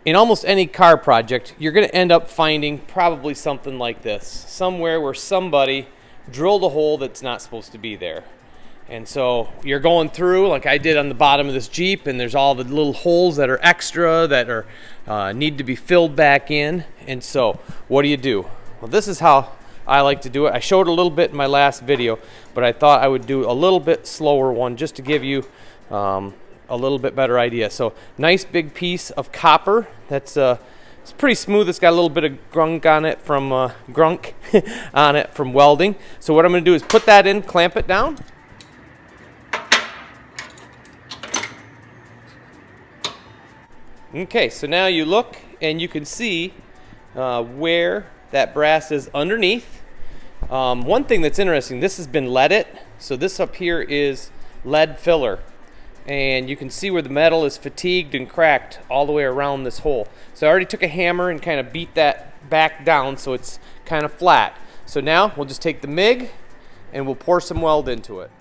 In almost any car project, you're going to end up finding probably something like this, somewhere where somebody drilled a hole that's not supposed to be there. And so you're going through, like I did on the bottom of this Jeep, and there's all the little holes that are extra that are need to be filled back in. And so what do? Well, this is how I like to do it. I showed a little bit in my last video, but I thought I would do a little bit slower one just to give you a little bit better idea. So nice big piece of copper that's it's pretty smooth. It's got a little bit of grunk on it from on it from welding. So what I'm going to do is put that in, clamp it down. Okay, so now you look and you can see where that brass is underneath. One thing that's interesting, this has been leaded, so this up here is lead filler. And you can see where the metal is fatigued and cracked all the way around this hole. So I already took a hammer and kind of beat that back down so it's kind of flat. So now we'll just take the MIG and we'll pour some weld into it.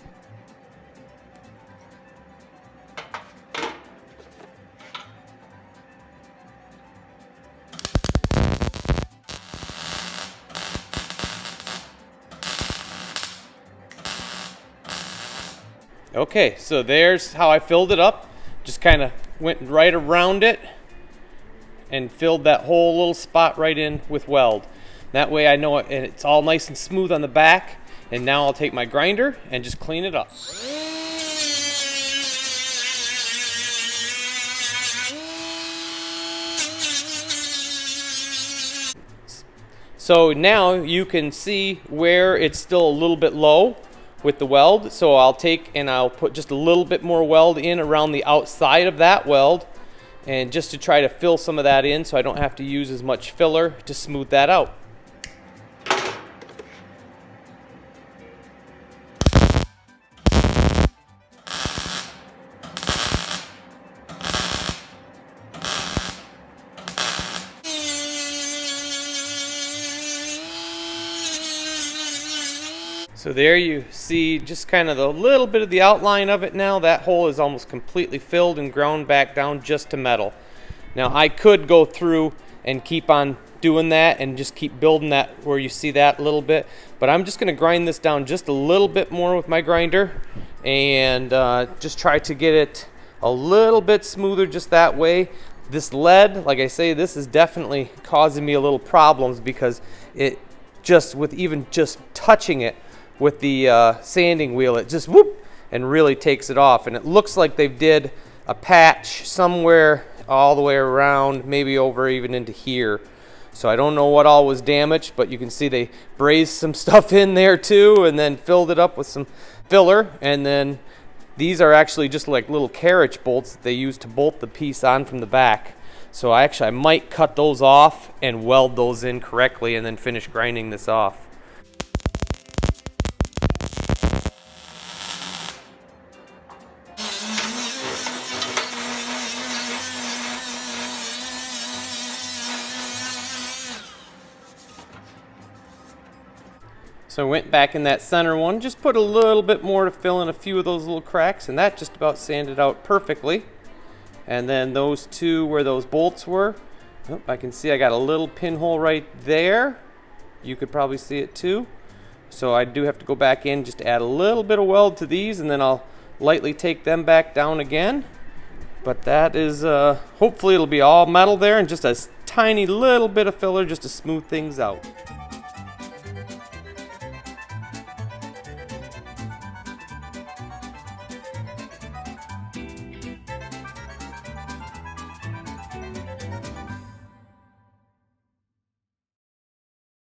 Okay, so there's how I filled it up. Just kind of went right around it and filled that whole little spot right in with weld. That way I know it, and it's all nice and smooth on the back. And now I'll take my grinder and just clean it up. So now you can see where it's still a little bit low with the weld. So I'll take and I'll put just a little bit more weld in around the outside of that weld, and just to try to fill some of that in so I don't have to use as much filler to smooth that out. So there you see just kind of the little bit of the outline of it now. That hole is almost completely filled and ground back down just to metal. Now I could go through and keep on doing that and just keep building that where you see that a little bit, but I'm just going to grind this down just a little bit more with my grinder and just try to get it a little bit smoother just that way. This lead, like I say, this is definitely causing me a little problems because it just, with even just touching it with the sanding wheel, it just whoop and really takes it off. And it looks like they did a patch somewhere all the way around, maybe over even into here. So I don't know what all was damaged, but you can see they brazed some stuff in there too and then filled it up with some filler. And then these are actually just like little carriage bolts that they use to bolt the piece on from the back. So I might cut those off and weld those in correctly and then finish grinding this off. So I went back in that center one, just put a little bit more to fill in a few of those little cracks, and that just about sanded out perfectly. And then those two where those bolts were, oh, I can see I got a little pinhole right there. You could probably see it too. So I do have to go back in just to add a little bit of weld to these, and then I'll lightly take them back down again. But that is, hopefully it'll be all metal there and just a tiny little bit of filler just to smooth things out.